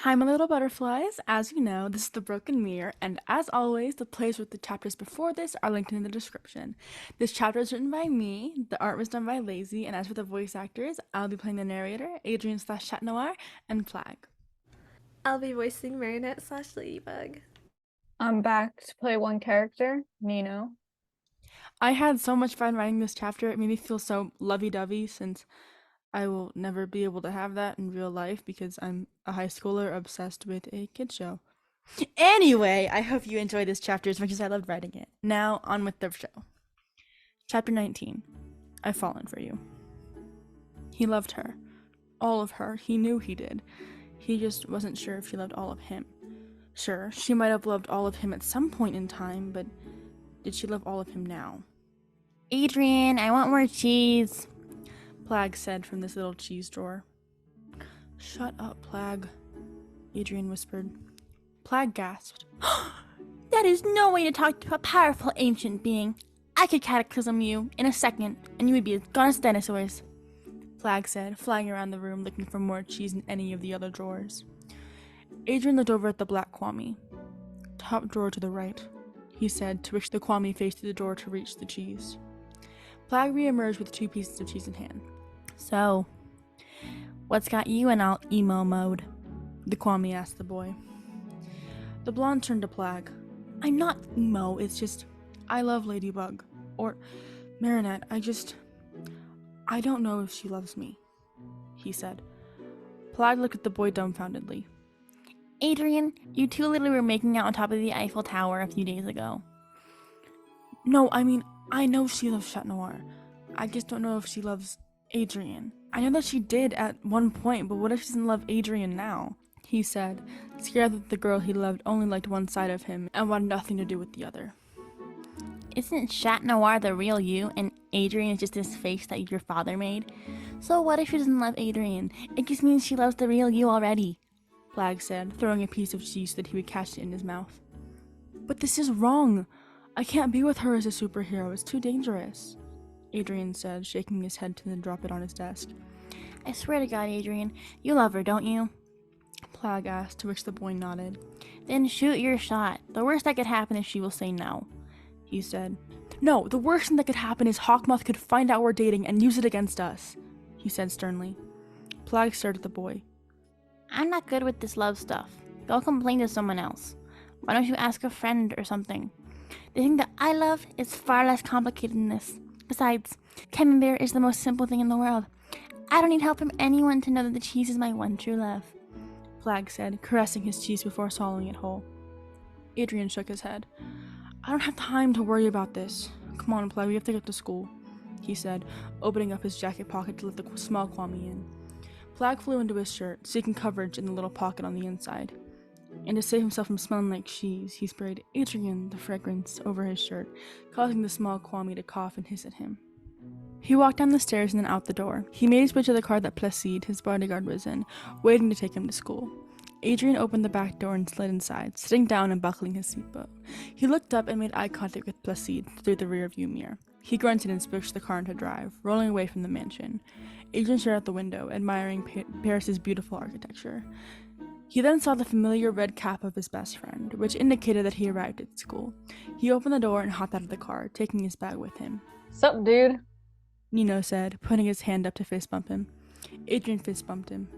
Hi, my little butterflies. As you know, this is the Broken Mirror, and as always, the plays with the chapters before this are linked in the description. This chapter is written by me, the art was done by Lazy, and as for the voice actors, I'll be playing the narrator, Adrien slash Chat Noir, and Plagg. I'll be voicing Marinette slash Ladybug. I'm back to play one character, Nino. I had so much fun writing this chapter, it made me feel so lovey-dovey since I will never be able to have that in real life because I'm a high schooler obsessed with a kid show. Anyway, I hope you enjoyed this chapter as much as I loved writing it. Now, on with the show. Chapter 19. I've fallen for you. He loved her. All of her. He knew he did. He just wasn't sure if she loved all of him. Sure, she might have loved all of him at some point in time, but did she love all of him now? Adrien, I want more cheese. Plagg said from this little cheese drawer. Shut up, Plagg, Adrien whispered. Plagg gasped. That is no way to talk to a powerful ancient being. I could cataclysm you in a second, and you would be as gone as dinosaurs. Plagg said, flying around the room looking for more cheese in any of the other drawers. Adrien looked over at the black kwame. Top drawer to the right, he said, to which the kwame faced the door to reach the cheese. Plagg re-emerged with 2 pieces of cheese in hand. So, what's got you in all emo mode? The kwame asked the boy. The blonde turned to Plagg. I'm not emo, it's just, I love Ladybug. Or, Marinette, I don't know if she loves me, he said. Plagg looked at the boy dumbfoundedly. Adrien, you two literally were making out on top of the Eiffel Tower a few days ago. No, I mean, I know she loves Chat Noir. I just don't know if she loves Adrien. I know that she did at one point, but what if she doesn't love Adrien now? He said, scared that the girl he loved only liked one side of him and wanted nothing to do with the other. Isn't Chat Noir the real you, and Adrien is just this face that your father made? So what if she doesn't love Adrien? It just means she loves the real you already, Plagg said, throwing a piece of cheese so that he would catch it in his mouth. But this is wrong. I can't be with her as a superhero. It's too dangerous, Adrien said, shaking his head to then drop it on his desk. I swear to God, Adrien, you love her, don't you? Plagg asked, to which the boy nodded. Then shoot your shot. The worst that could happen is she will say no, he said. No, the worst thing that could happen is Hawkmoth could find out we're dating and use it against us, he said sternly. Plagg stared at the boy. I'm not good with this love stuff. Go complain to someone else. Why don't you ask a friend or something? The thing that I love is far less complicated than this. Besides, camembert is the most simple thing in the world. I don't need help from anyone to know that the cheese is my one true love, Plagg said, caressing his cheese before swallowing it whole. Adrien shook his head. I don't have time to worry about this. Come on, Plagg, we have to get to school, he said, opening up his jacket pocket to let the small kwame in. Plagg flew into his shirt, seeking coverage in the little pocket on the inside. And to save himself from smelling like cheese, he sprayed Adrien, the fragrance, over his shirt, causing the small kwame to cough and hiss at him. He walked down the stairs and then out the door. He made his way to the car that Placide, his bodyguard, was in, waiting to take him to school. Adrien opened the back door and slid inside, sitting down and buckling his seatbelt. He looked up and made eye contact with Placide through the rearview mirror. He grunted and switched the car into drive, rolling away from the mansion. Adrien stared out the window, admiring Paris's beautiful architecture. He then saw the familiar red cap of his best friend, which indicated that he arrived at school. He opened the door and hopped out of the car, taking his bag with him. Sup, dude? Nino said, putting his hand up to fist bump him. Adrien fist bumped him.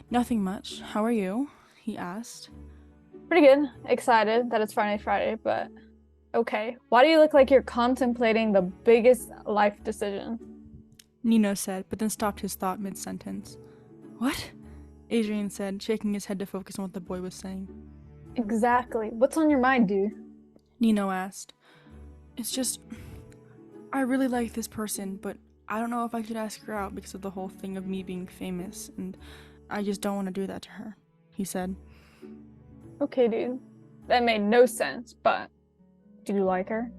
Nothing much. How are you? He asked. Pretty good. Excited that it's Friday, but okay. Why do you look like you're contemplating the biggest life decision? Nino said, but then stopped his thought mid-sentence. What? Adrien said, shaking his head to focus on what the boy was saying. Exactly. What's on your mind, dude? Nino asked. It's just, I really like this person, but I don't know if I should ask her out because of the whole thing of me being famous, and I just don't want to do that to her, he said. Okay, dude. That made no sense, but do you like her?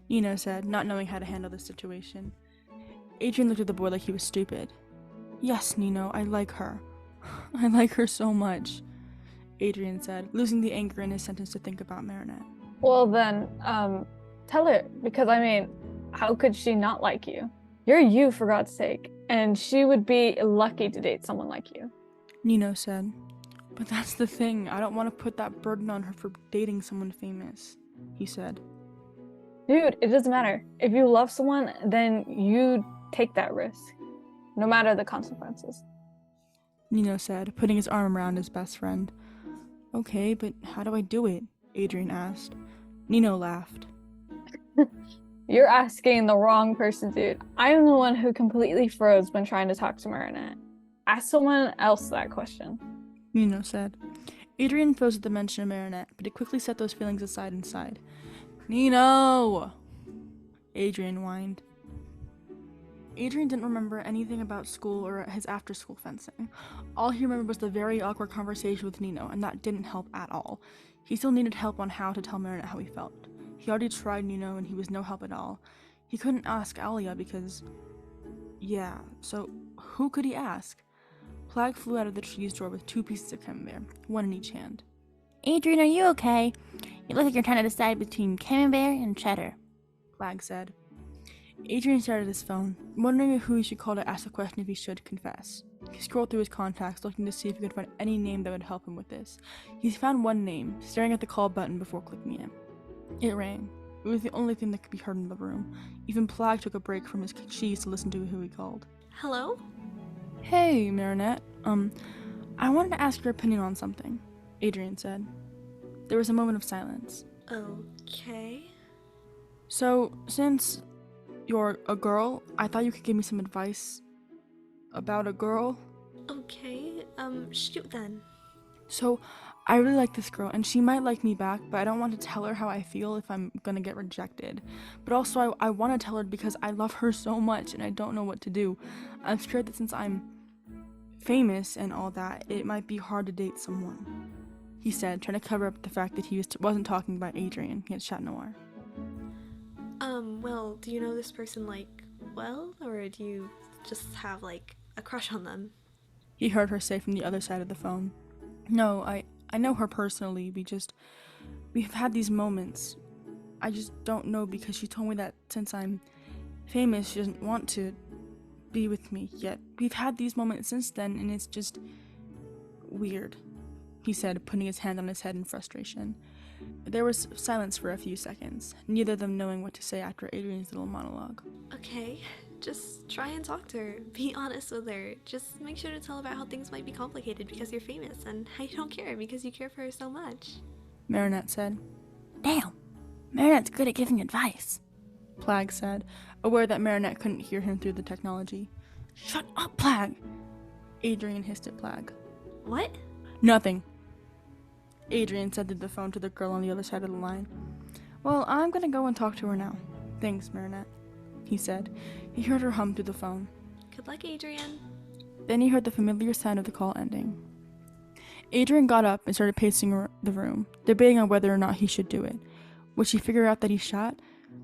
Nino said, not knowing how to handle the situation. Adrien looked at the boy like he was stupid. Yes, Nino, I like her. I like her so much, Adrien said, losing the anger in his sentence to think about Marinette. Well then, tell her, because I mean, how could she not like you? You're you, for God's sake, and she would be lucky to date someone like you. Nino said. But that's the thing, I don't want to put that burden on her for dating someone famous, he said. Dude, it doesn't matter. If you love someone, then you take that risk, no matter the consequences. Nino said, putting his arm around his best friend. Okay, but how do I do it? Adrien asked. Nino laughed. You're asking the wrong person, dude. I'm the one who completely froze when trying to talk to Marinette. Ask someone else that question. Nino said. Adrien froze at the mention of Marinette, but he quickly set those feelings aside and sighed. Nino! Adrien whined. Adrien didn't remember anything about school or his after-school fencing. All he remembered was the very awkward conversation with Nino, and that didn't help at all. He still needed help on how to tell Marinette how he felt. He already tried Nino, and he was no help at all. He couldn't ask Alia because... Yeah, so who could he ask? Plagg flew out of the tree's door with 2 pieces of camembert, one in each hand. Adrien, are you okay? You look like you're trying to decide between camembert and cheddar, Plagg said. Adrien stared at his phone, wondering who he should call to ask the question if he should confess. He scrolled through his contacts, looking to see if he could find any name that would help him with this. He found one name, staring at the call button before clicking it. It rang. It was the only thing that could be heard in the room. Even Plagg took a break from his cheese to listen to who he called. Hello? Hey, Marinette. I wanted to ask your opinion on something, Adrien said. There was a moment of silence. Okay. So, since you're a girl, I thought you could give me some advice about a girl. Okay, shoot then. So, I really like this girl, and she might like me back, but I don't want to tell her how I feel if I'm gonna get rejected. But also, I want to tell her because I love her so much, and I don't know what to do. I'm scared that since I'm famous and all that, it might be hard to date someone, he said, trying to cover up the fact that he wasn't talking about Adrien. He had shot Noir. Well, do you know this person, like, well? Or do you just have, like, a crush on them? He heard her say from the other side of the phone. No, I know her personally. We've had these moments. I just don't know because she told me that since I'm famous, she doesn't want to be with me yet. We've had these moments since then, and it's just weird, he said, putting his hand on his head in frustration. There was silence for a few seconds, neither of them knowing what to say after Adrien's little monologue. Okay, just try and talk to her. Be honest with her. Just make sure to tell her about how things might be complicated because you're famous and how you don't care because you care for her so much. Marinette said. Damn, Marinette's good at giving advice, Plagg said, aware that Marinette couldn't hear him through the technology. Shut up, Plagg! Adrien hissed at Plagg. What? Nothing. Adrien said through the phone to the girl on the other side of the line. Well, I'm gonna go and talk to her now. Thanks, Marinette, he said. He heard her hum through the phone. Good luck, Adrien. Then he heard the familiar sound of the call ending. Adrien got up and started pacing the room, debating on whether or not he should do it. Would she figure out that he shot?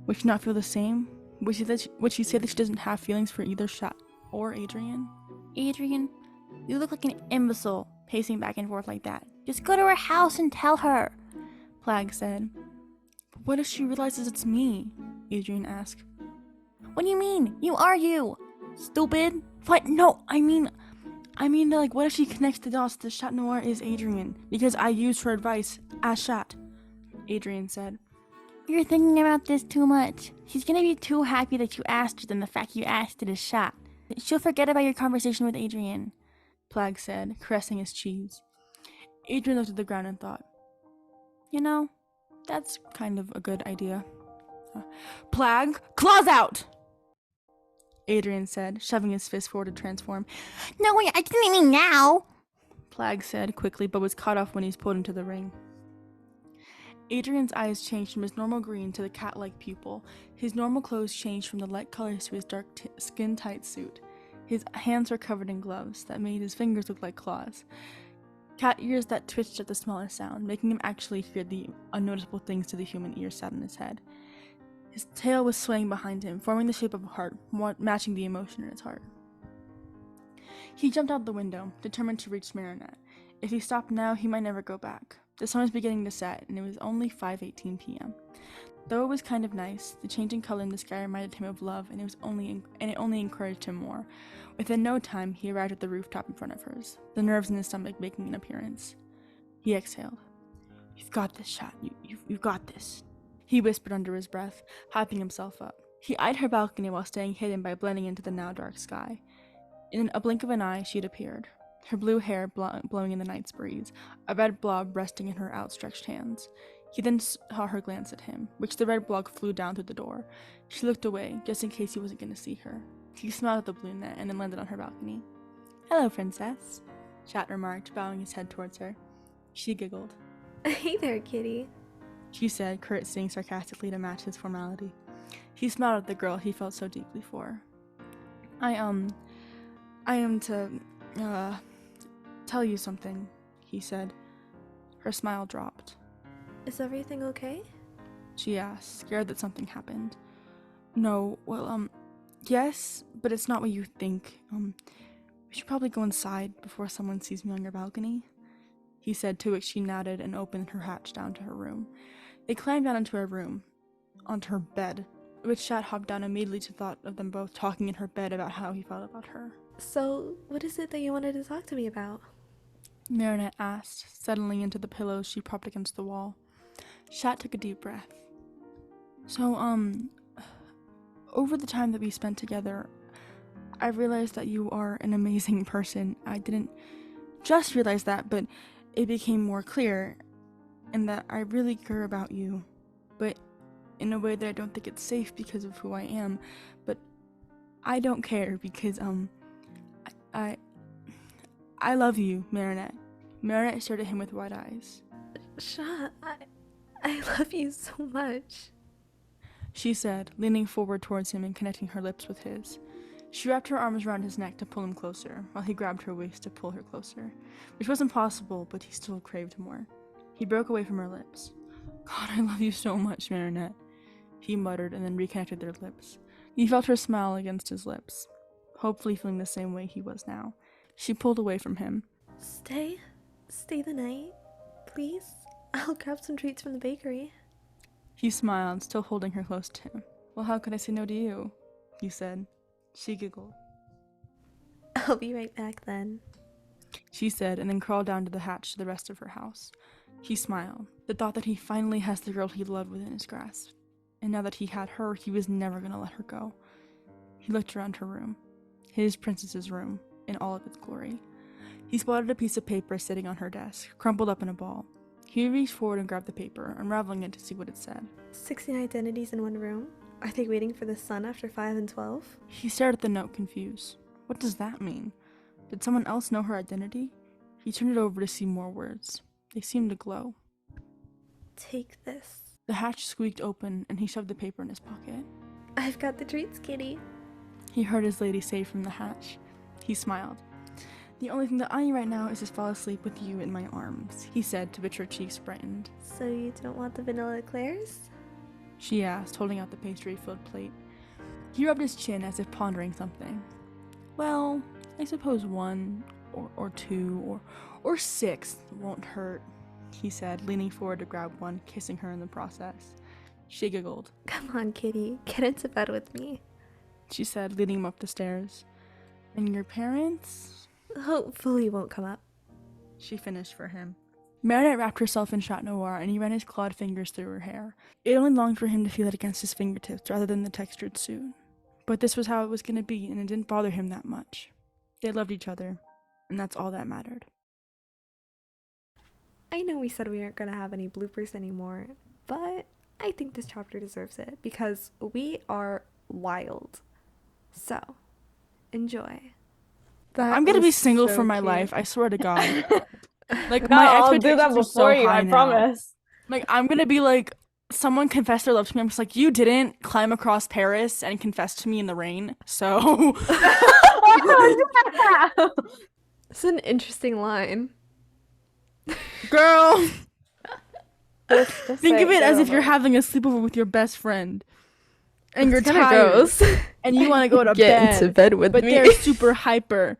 Would she not feel the same? Would she say that she doesn't have feelings for either shot or Adrien? Adrien, you look like an imbecile pacing back and forth like that. Just go to her house and tell her, Plagg said. But what if she realizes it's me? Adrien asked. What do you mean? You are you, stupid. What? No, I mean, like, what if she connects the dots that Chat Noir is Adrien? Because I used her advice as Chat, Adrien said. You're thinking about this too much. She's gonna be too happy that you asked her than the fact you asked it is Chat. She'll forget about your conversation with Adrien, Plagg said, caressing his cheese. Adrien looked at the ground and thought, you know, that's kind of a good idea. Plagg, claws out! Adrien said, shoving his fist forward to transform. No, wait, I didn't mean now, Plagg said quickly, but was caught off when he was pulled into the ring. Adrien's eyes changed from his normal green to the cat-like pupil. His normal clothes changed from the light colors to his dark skin-tight suit. His hands were covered in gloves that made his fingers look like claws. Cat ears that twitched at the smallest sound, making him actually hear the unnoticeable things to the human ear sat in his head. His tail was swaying behind him, forming the shape of a heart, matching the emotion in his heart. He jumped out the window, determined to reach Marinette. If he stopped now, he might never go back. The sun was beginning to set, and it was only 5:18 p.m. Though it was kind of nice, the changing color in the sky reminded him of love, and it only encouraged him more. Within no time, he arrived at the rooftop in front of hers, the nerves in his stomach making an appearance. He exhaled. "You've got this, Chat. You've got this," he whispered under his breath, hyping himself up. He eyed her balcony while staying hidden by blending into the now dark sky. In a blink of an eye, she had appeared, her blue hair blowing in the night's breeze, a red blob resting in her outstretched hands. He then saw her glance at him, which the red blob flew down through the door. She looked away, just in case he wasn't going to see her. He smiled at the brunette and then landed on her balcony. "Hello, princess," Chat remarked, bowing his head towards her. She giggled. Hey there, kitty. She said, curtsying sarcastically to match his formality. He smiled at the girl he felt so deeply for. I am to, tell you something," he said. Her smile dropped. Is everything okay? She asked, scared that something happened. "No, well, yes, but it's not what you think. We should probably go inside before someone sees me on your balcony," he said, to which she nodded and opened her hatch down to her room. They climbed down into her room, onto her bed, which Chat hopped down immediately to thought of them both talking in her bed about how he felt about her. So, what is it that you wanted to talk to me about? Marinette asked, settling into the pillows she propped against the wall. Chat took a deep breath. "So, over the time that we spent together, I realized that you are an amazing person. I didn't just realize that, but it became more clear, and that I really care about you, but in a way that I don't think it's safe because of who I am, but I don't care because, I love you, Marinette." Marinette stared at him with wide eyes. Shut, I love you so much, she said, leaning forward towards him and connecting her lips with his. She wrapped her arms around his neck to pull him closer, while he grabbed her waist to pull her closer, which wasn't possible, but he still craved more. He broke away from her lips. "God, I love you so much, Marinette," he muttered and then reconnected their lips. He felt her smile against his lips, hopefully feeling the same way he was now. She pulled away from him. Stay the night, please. I'll grab some treats from the bakery." He smiled, still holding her close to him. "Well, how could I say no to you?" he said. She giggled. "I'll be right back then," she said, and then crawled down to the hatch to the rest of her house. He smiled, the thought that he finally has the girl he loved within his grasp. And now that he had her, he was never going to let her go. He looked around her room, his princess's room, in all of its glory. He spotted a piece of paper sitting on her desk, crumpled up in a ball. He reached forward and grabbed the paper, unraveling it to see what it said. 16 identities in one room? Are they waiting for the sun after 5 and 12? He stared at the note, confused. What does that mean? Did someone else know her identity? He turned it over to see more words. They seemed to glow. Take this. The hatch squeaked open, and he shoved the paper in his pocket. I've got the treats, kitty, he heard his lady say from the hatch. He smiled. The only thing that I need right now is to fall asleep with you in my arms, he said, to which her cheeks brightened. So you don't want the vanilla eclairs? She asked, holding out the pastry-filled plate. He rubbed his chin as if pondering something. Well, I suppose 1 or 2 or 6 won't hurt, he said, leaning forward to grab one, kissing her in the process. She giggled. Come on, kitty, get into bed with me, she said, leading him up the stairs. And your parents? Hopefully won't come up, she finished for him. Marinette wrapped herself in Chat Noir, and he ran his clawed fingers through her hair. It only longed for him to feel it against his fingertips rather than the textured suit. But this was how it was going to be, and it didn't bother him that much. They loved each other, and that's all that mattered. I know we said we aren't going to have any bloopers anymore, but I think this chapter deserves it because we are wild. So, enjoy. I'm going to be single for my life, I swear to God. Like, No, my I'll do expectations that are before so you, high I now. promise. Like, I'm going to be like, someone confessed their love to me. I'm just like, you didn't climb across Paris and confess to me in the rain, so... It's an interesting line. Girl! Just Think say of it as if girl. you're having a sleepover with your best friend. And you're Kinda tired. gross. And you want to go to Get bed. into bed with But me. they're super hyper.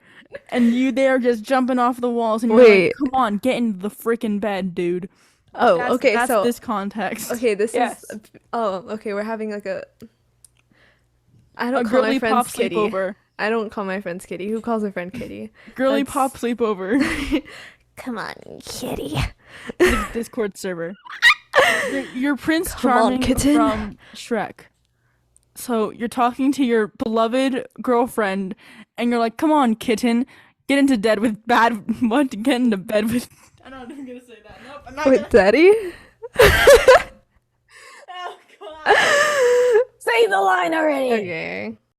And they're just jumping off the walls. And you're Wait. like, come on, get into the freaking bed, dude. Oh, okay. That's So this context. okay, this Yes. is. Oh, okay. We're having like a. I A don't call my girly pop friends Kitty. sleepover. I don't call my friends Kitty. Who calls a friend Kitty? Girly That's- pop sleepover. Come on, Kitty. The Discord server. You're Prince Come on, Charming kitten. from Shrek. So you're talking to your beloved girlfriend, and you're like, "Come on, kitten, get into bed with bad. What? Get into bed with." I don't know if I'm gonna say that. Nope, I'm not With Daddy? Oh God. Say the line already. Okay.